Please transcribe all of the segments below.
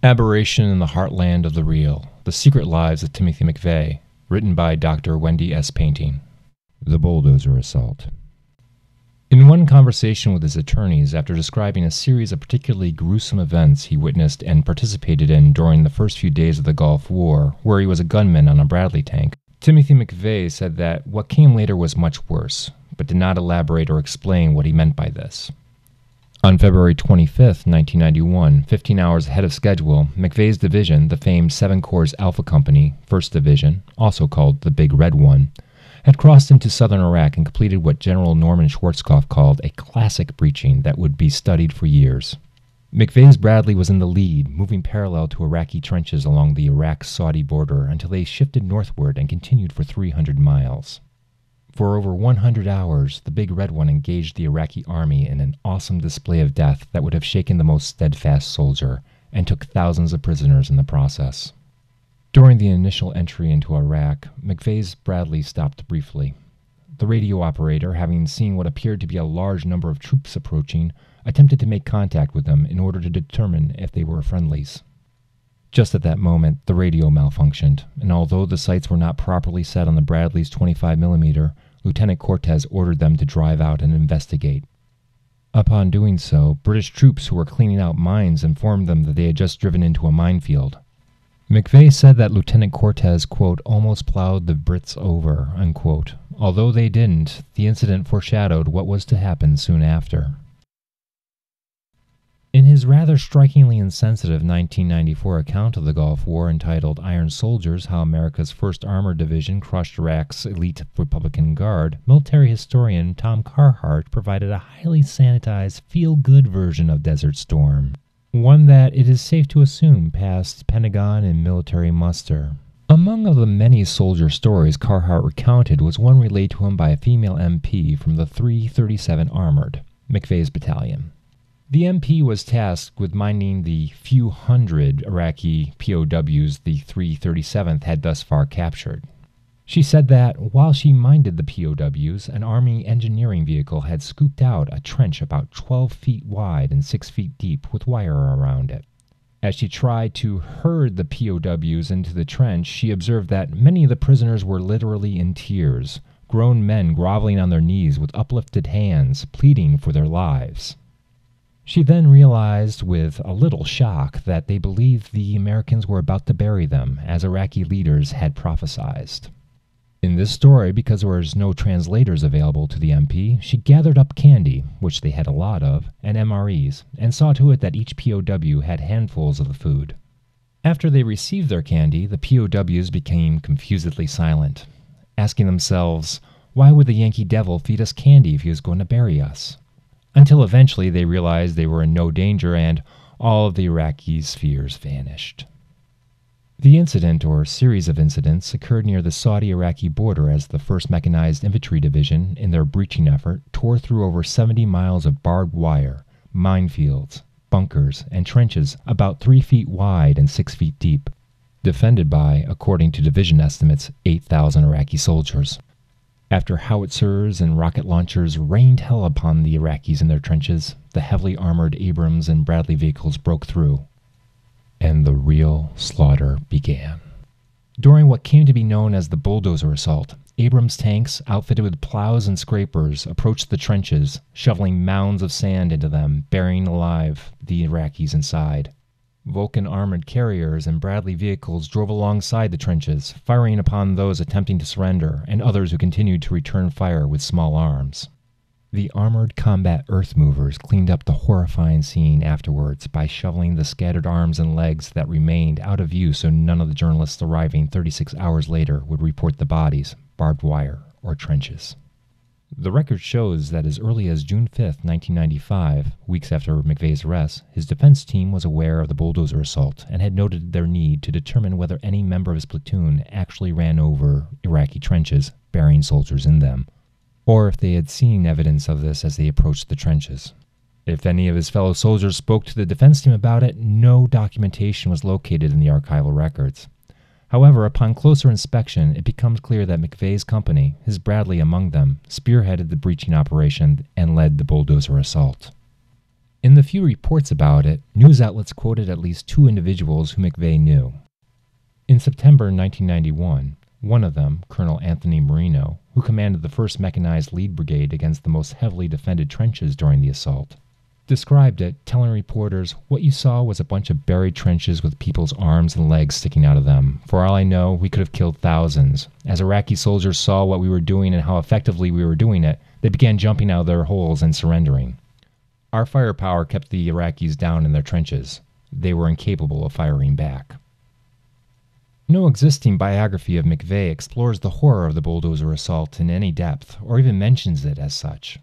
Aberration in the Heartland of the Real, The Secret Lives of Timothy McVeigh, written by Dr. Wendy S. Painting. The Bulldozer Assault. In one conversation with his attorneys after describing a series of particularly gruesome events he witnessed and participated in during the first few days of the Gulf War, where he was a gunman on a Bradley tank, Timothy McVeigh said that what came later was much worse, but did not elaborate or explain what he meant by this. On February 25, 1991, 15 hours ahead of schedule, McVeigh's division, the famed 7 Corps Alpha Company, 1st Division, also called the Big Red One, had crossed into southern Iraq and completed what General Norman Schwarzkopf called a classic breaching that would be studied for years. McVeigh's Bradley was in the lead, moving parallel to Iraqi trenches along the Iraq-Saudi border until they shifted northward and continued for 300 miles. For over 100 hours, the Big Red One engaged the Iraqi army in an awesome display of death that would have shaken the most steadfast soldier, and took thousands of prisoners in the process. During the initial entry into Iraq, McVeigh's Bradley stopped briefly. The radio operator, having seen what appeared to be a large number of troops approaching, attempted to make contact with them in order to determine if they were friendlies. Just at that moment, the radio malfunctioned, and although the sights were not properly set on the Bradley's 25mm, Lieutenant Cortez ordered them to drive out and investigate. Upon doing so, British troops who were cleaning out mines informed them that they had just driven into a minefield. McVeigh said that Lieutenant Cortez, quote, almost plowed the Brits over, unquote. Although they didn't, the incident foreshadowed what was to happen soon after. In his rather strikingly insensitive 1994 account of the Gulf War entitled Iron Soldiers, How America's 1st Armored Division Crushed Iraq's Elite Republican Guard, military historian Tom Carhart provided a highly sanitized, feel-good version of Desert Storm, one that it is safe to assume passed Pentagon and military muster. Among the many soldier stories Carhart recounted was one relayed to him by a female MP from the 337 Armored, McVeigh's battalion. The MP was tasked with minding the few hundred Iraqi POWs the 337th had thus far captured. She said that, while she minded the POWs, an Army engineering vehicle had scooped out a trench about 12 feet wide and 6 feet deep with wire around it. As she tried to herd the POWs into the trench, she observed that many of the prisoners were literally in tears, grown men groveling on their knees with uplifted hands, pleading for their lives. She then realized with a little shock that they believed the Americans were about to bury them, as Iraqi leaders had prophesied. In this story, because there was no translators available to the MP, she gathered up candy, which they had a lot of, and MREs, and saw to it that each POW had handfuls of the food. After they received their candy, the POWs became confusedly silent, asking themselves, why would the Yankee Devil feed us candy if he was going to bury us? Until eventually they realized they were in no danger and all of the Iraqis' fears vanished. The incident, or series of incidents, occurred near the Saudi-Iraqi border as the 1st Mechanized Infantry Division, in their breaching effort, tore through over 70 miles of barbed wire, minefields, bunkers, and trenches about 3 feet wide and 6 feet deep, defended by, according to division estimates, 8,000 Iraqi soldiers. After howitzers and rocket launchers rained hell upon the Iraqis in their trenches, the heavily armored Abrams and Bradley vehicles broke through, and the real slaughter began. During what came to be known as the Bulldozer Assault, Abrams tanks, outfitted with plows and scrapers, approached the trenches, shoveling mounds of sand into them, burying alive the Iraqis inside. Vulcan armored carriers and Bradley vehicles drove alongside the trenches, firing upon those attempting to surrender and others who continued to return fire with small arms. The armored combat earth movers cleaned up the horrifying scene afterwards by shoveling the scattered arms and legs that remained out of view so none of the journalists arriving 36 hours later would report the bodies, barbed wire, or trenches. The record shows that as early as June 5, 1995, weeks after McVeigh's arrest, his defense team was aware of the Bulldozer Assault and had noted their need to determine whether any member of his platoon actually ran over Iraqi trenches, burying soldiers in them, or if they had seen evidence of this as they approached the trenches. If any of his fellow soldiers spoke to the defense team about it, no documentation was located in the archival records. However, upon closer inspection, it becomes clear that McVeigh's company, his Bradley among them, spearheaded the breaching operation and led the Bulldozer Assault. In the few reports about it, news outlets quoted at least 2 individuals who McVeigh knew. In September 1991, one of them, Colonel Anthony Marino, who commanded the 1st Mechanized Lead Brigade against the most heavily defended trenches during the assault, described it, telling reporters, "What you saw was a bunch of buried trenches with people's arms and legs sticking out of them. For all I know, we could have killed thousands. As Iraqi soldiers saw what we were doing and how effectively we were doing it, they began jumping out of their holes and surrendering. Our firepower kept the Iraqis down in their trenches. They were incapable of firing back." No existing biography of McVeigh explores the horror of the Bulldozer assault in any depth, or even mentions it as such.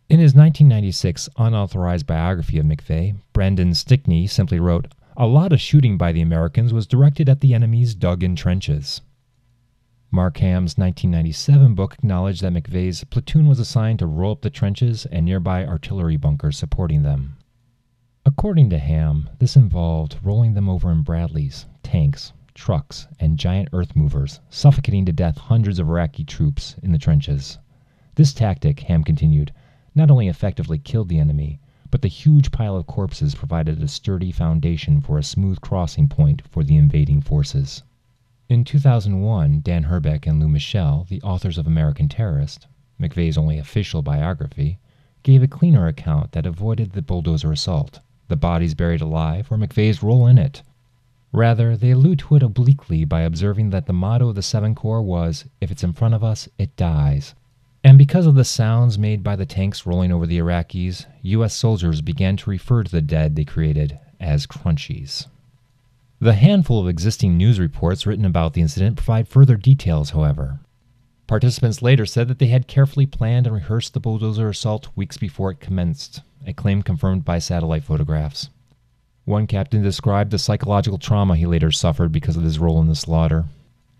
In his 1996 unauthorized biography of McVeigh, Brendan Stickney simply wrote, "A lot of shooting by the Americans was directed at the enemy's dug-in trenches." Mark Ham's 1997 book acknowledged that McVeigh's platoon was assigned to roll up the trenches and nearby artillery bunkers supporting them. According to Ham, this involved rolling them over in Bradleys, tanks, trucks, and giant earth movers, suffocating to death hundreds of Iraqi troops in the trenches. This tactic, Ham continued, not only effectively killed the enemy, but the huge pile of corpses provided a sturdy foundation for a smooth crossing point for the invading forces. In 2001, Dan Herbeck and Lou Michel, the authors of American Terrorist, McVeigh's only official biography, gave a cleaner account that avoided the Bulldozer assault, the bodies buried alive, or McVeigh's role in it. Rather, they allude to it obliquely by observing that the motto of the 7 Corps was, "If it's in front of us, it dies." And because of the sounds made by the tanks rolling over the Iraqis, U.S. soldiers began to refer to the dead they created as crunchies. The handful of existing news reports written about the incident provide further details, however. Participants later said that they had carefully planned and rehearsed the Bulldozer assault weeks before it commenced, a claim confirmed by satellite photographs. One captain described the psychological trauma he later suffered because of his role in the slaughter.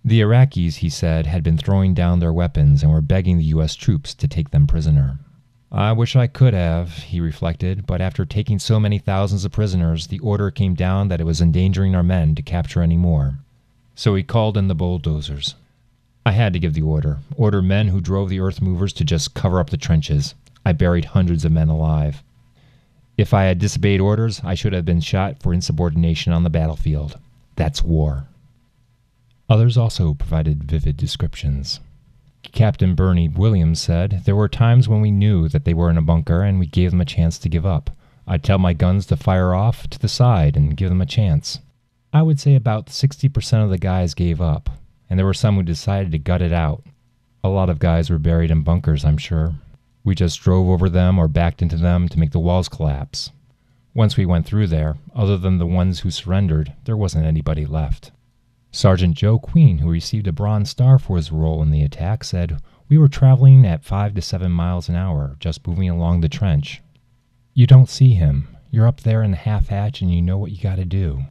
The Iraqis, he said, had been throwing down their weapons and were begging the U.S. troops to take them prisoner. "I wish I could have," he reflected, "but after taking so many thousands of prisoners, the order came down that it was endangering our men to capture any more. So he called in the bulldozers. I had to give the order men who drove the earth movers to just cover up the trenches. I buried hundreds of men alive. If I had disobeyed orders, I should have been shot for insubordination on the battlefield. That's war." Others also provided vivid descriptions. Captain Bernie Williams said, "There were times when we knew that they were in a bunker and we gave them a chance to give up. I'd tell my guns to fire off to the side and give them a chance. I would say about 60% of the guys gave up, and there were some who decided to gut it out. A lot of guys were buried in bunkers, I'm sure. We just drove over them or backed into them to make the walls collapse. Once we went through there, other than the ones who surrendered, there wasn't anybody left." Sergeant Joe Queen, who received a Bronze Star for his role in the attack, said, "We were traveling at 5 to 7 miles an hour, just moving along the trench. You don't see him. You're up there in the half-hatch and you know what you gotta do.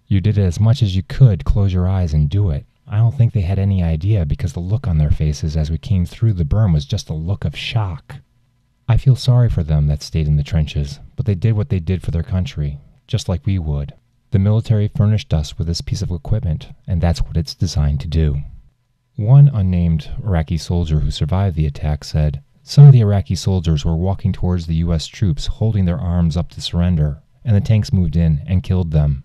You did it as much as you could, close your eyes and do it. I don't think they had any idea because the look on their faces as we came through the berm was just a look of shock. I feel sorry for them that stayed in the trenches, but they did what they did for their country, just like we would. The military furnished us with this piece of equipment, and that's what it's designed to do." One unnamed Iraqi soldier who survived the attack said, "Some of the Iraqi soldiers were walking towards the U.S. troops holding their arms up to surrender, and the tanks moved in and killed them.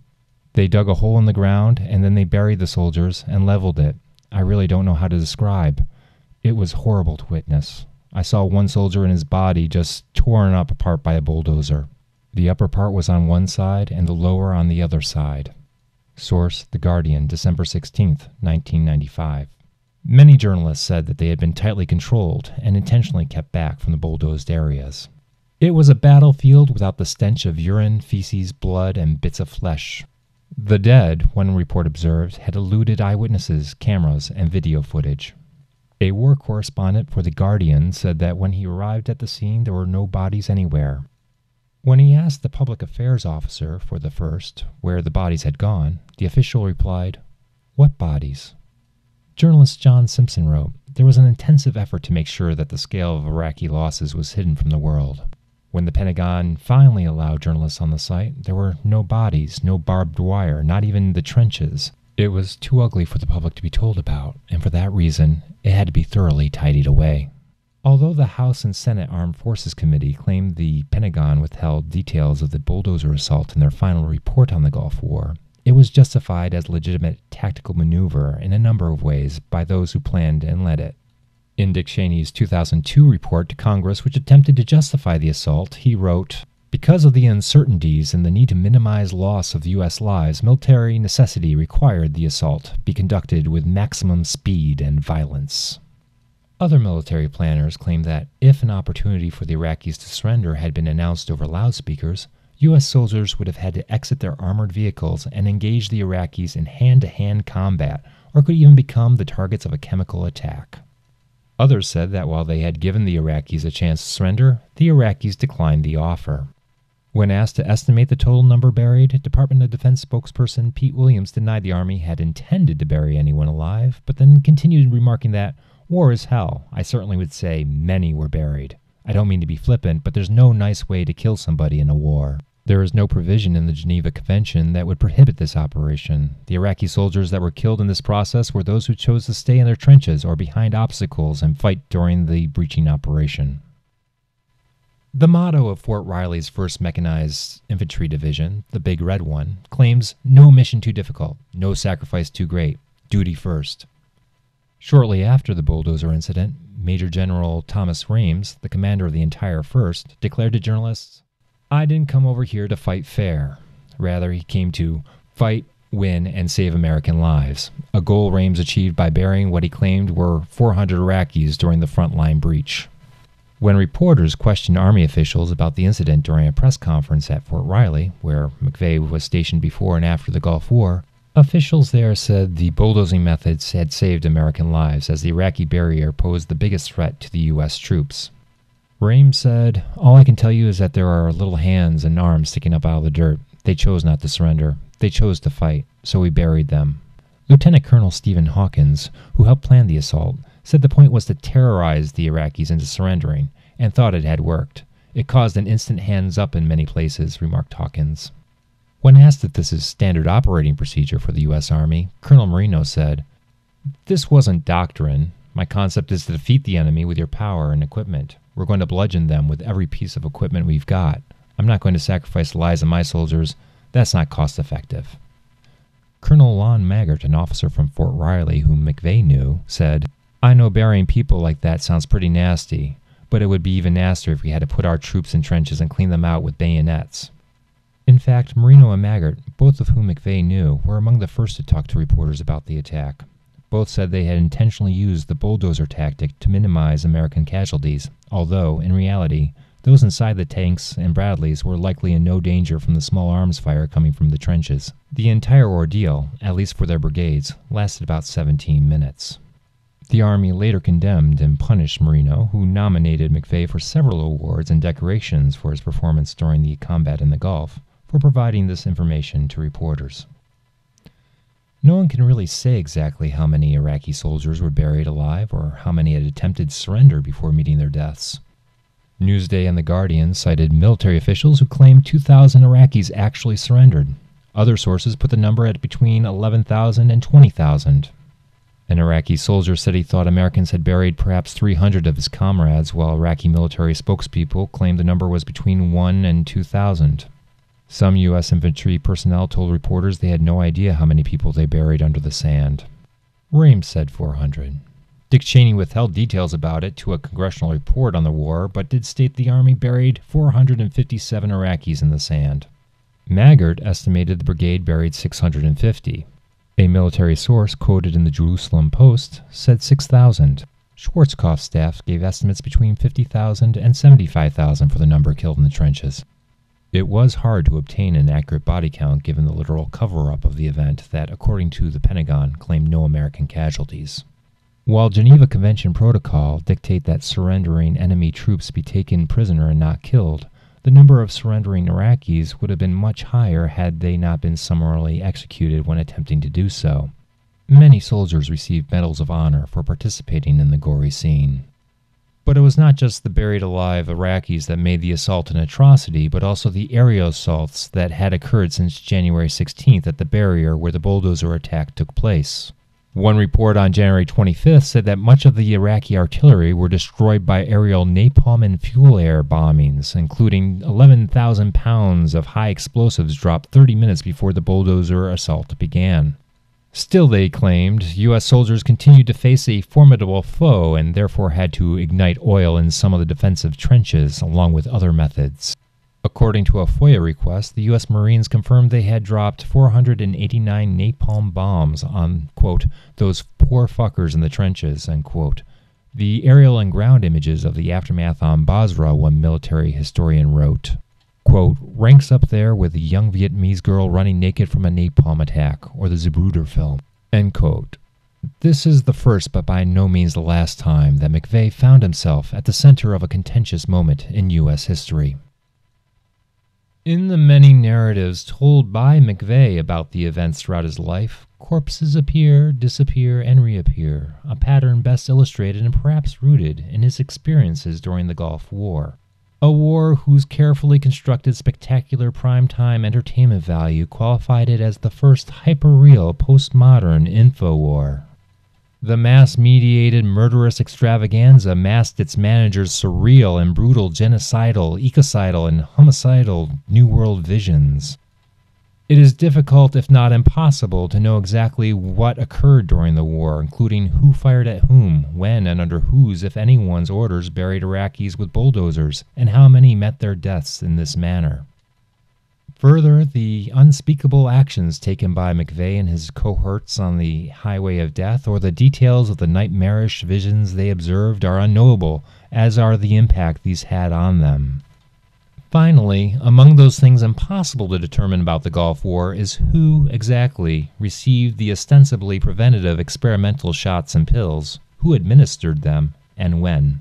They dug a hole in the ground, and then they buried the soldiers and leveled it. I really don't know how to describe. It was horrible to witness. I saw one soldier and his body just torn up apart by a bulldozer. The upper part was on one side and the lower on the other side." Source: The Guardian, December 16, 1995. Many journalists said that they had been tightly controlled and intentionally kept back from the bulldozed areas. It was a battlefield without the stench of urine, feces, blood, and bits of flesh. The dead, one report observed, had eluded eyewitnesses, cameras, and video footage. A war correspondent for The Guardian said that when he arrived at the scene, there were no bodies anywhere. When he asked the public affairs officer for the first where the bodies had gone, the official replied, "What bodies?" Journalist John Simpson wrote, "There was an intensive effort to make sure that the scale of Iraqi losses was hidden from the world. When the Pentagon finally allowed journalists on the site, there were no bodies, no barbed wire, not even the trenches. It was too ugly for the public to be told about, and for that reason, it had to be thoroughly tidied away." Although the House and Senate Armed Forces Committee claimed the Pentagon withheld details of the Bulldozer assault in their final report on the Gulf War, it was justified as a legitimate tactical maneuver in a number of ways by those who planned and led it. In Dick Cheney's 2002 report to Congress, which attempted to justify the assault, he wrote, "Because of the uncertainties and the need to minimize loss of U.S. lives, military necessity required the assault be conducted with maximum speed and violence." Other military planners claimed that if an opportunity for the Iraqis to surrender had been announced over loudspeakers, U.S. soldiers would have had to exit their armored vehicles and engage the Iraqis in hand-to-hand combat, or could even become the targets of a chemical attack. Others said that while they had given the Iraqis a chance to surrender, the Iraqis declined the offer. When asked to estimate the total number buried, Department of Defense spokesperson Pete Williams denied the Army had intended to bury anyone alive, but then continued remarking that, "War is hell. I certainly would say many were buried. I don't mean to be flippant, but there's no nice way to kill somebody in a war. There is no provision in the Geneva Convention that would prohibit this operation. The Iraqi soldiers that were killed in this process were those who chose to stay in their trenches or behind obstacles and fight during the breaching operation." The motto of Fort Riley's 1st Mechanized Infantry Division, the Big Red One, claims no mission too difficult, no sacrifice too great, duty first. Shortly after the Bulldozer incident, Major General Thomas Rames, the commander of the entire 1st, declared to journalists, "I didn't come over here to fight fair. Rather, he came to fight, win, and save American lives, a goal Rames achieved by burying what he claimed were 400 Iraqis during the frontline breach." When reporters questioned Army officials about the incident during a press conference at Fort Riley, where McVeigh was stationed before and after the Gulf War, officials there said the bulldozing methods had saved American lives, as the Iraqi barrier posed the biggest threat to the U.S. troops. Rames said, "All I can tell you is that there are little hands and arms sticking up out of the dirt. They chose not to surrender. They chose to fight, so we buried them." Lieutenant Colonel Stephen Hawkins, who helped plan the assault, said the point was to terrorize the Iraqis into surrendering, and thought it had worked. "It caused an instant hands up in many places," remarked Hawkins. When asked if this is standard operating procedure for the U.S. Army, Colonel Marino said, "This wasn't doctrine. My concept is to defeat the enemy with your power and equipment. We're going to bludgeon them with every piece of equipment we've got. I'm not going to sacrifice the lives of my soldiers. That's not cost-effective." Colonel Lon Maggart, an officer from Fort Riley whom McVeigh knew, said, "I know burying people like that sounds pretty nasty, but it would be even nastier if we had to put our troops in trenches and clean them out with bayonets." In fact, Marino and Maggart, both of whom McVeigh knew, were among the first to talk to reporters about the attack. Both said they had intentionally used the bulldozer tactic to minimize American casualties, although, in reality, those inside the tanks and Bradleys were likely in no danger from the small arms fire coming from the trenches. The entire ordeal, at least for their brigades, lasted about 17 minutes. The Army later condemned and punished Marino, who nominated McVeigh for several awards and decorations for his performance during the combat in the Gulf, for providing this information to reporters. No one can really say exactly how many Iraqi soldiers were buried alive or how many had attempted surrender before meeting their deaths. Newsday and The Guardian cited military officials who claimed 2,000 Iraqis actually surrendered. Other sources put the number at between 11,000 and 20,000. An Iraqi soldier said he thought Americans had buried perhaps 300 of his comrades, while Iraqi military spokespeople claimed the number was between 1 and 2,000. Some U.S. infantry personnel told reporters they had no idea how many people they buried under the sand. Rames said 400. Dick Cheney withheld details about it to a congressional report on the war, but did state the Army buried 457 Iraqis in the sand. Maggart estimated the brigade buried 650. A military source quoted in the Jerusalem Post said 6,000. Schwarzkopf's staff gave estimates between 50,000 and 75,000 for the number killed in the trenches. It was hard to obtain an accurate body count given the literal cover-up of the event that, according to the Pentagon, claimed no American casualties. While Geneva Convention protocol dictate that surrendering enemy troops be taken prisoner and not killed, the number of surrendering Iraqis would have been much higher had they not been summarily executed when attempting to do so. Many soldiers received medals of honor for participating in the gory scene. But it was not just the buried alive Iraqis that made the assault an atrocity, but also the aerial assaults that had occurred since January 16th at the barrier where the bulldozer attack took place. One report on January 25th said that much of the Iraqi artillery were destroyed by aerial napalm and fuel air bombings, including 11,000 pounds of high explosives dropped 30 minutes before the Bulldozer assault began. Still, they claimed, U.S. soldiers continued to face a formidable foe and therefore had to ignite oil in some of the defensive trenches, along with other methods. According to a FOIA request, the U.S. Marines confirmed they had dropped 489 napalm bombs on, quote, those poor fuckers in the trenches, end quote. The aerial and ground images of the aftermath on Basra, one military historian wrote, quote, ranks up there with the young Vietnamese girl running naked from a napalm attack, or the Zapruder film, end quote. This is the first but by no means the last time that McVeigh found himself at the center of a contentious moment in U.S. history. In the many narratives told by McVeigh about the events throughout his life, corpses appear, disappear, and reappear, a pattern best illustrated and perhaps rooted in his experiences during the Gulf War. A war whose carefully constructed spectacular primetime entertainment value qualified it as the first hyper-real postmodern info-war. The mass-mediated murderous extravaganza masked its managers' surreal and brutal genocidal, ecocidal, and homicidal New World visions. It is difficult, if not impossible, to know exactly what occurred during the war, including who fired at whom, when, and under whose, if anyone's, orders buried Iraqis with bulldozers, and how many met their deaths in this manner. Further, the unspeakable actions taken by McVeigh and his cohorts on the highway of death, or the details of the nightmarish visions they observed, are unknowable, as are the impact these had on them. Finally, among those things impossible to determine about the Gulf War is who, exactly, received the ostensibly preventative experimental shots and pills, who administered them, and when.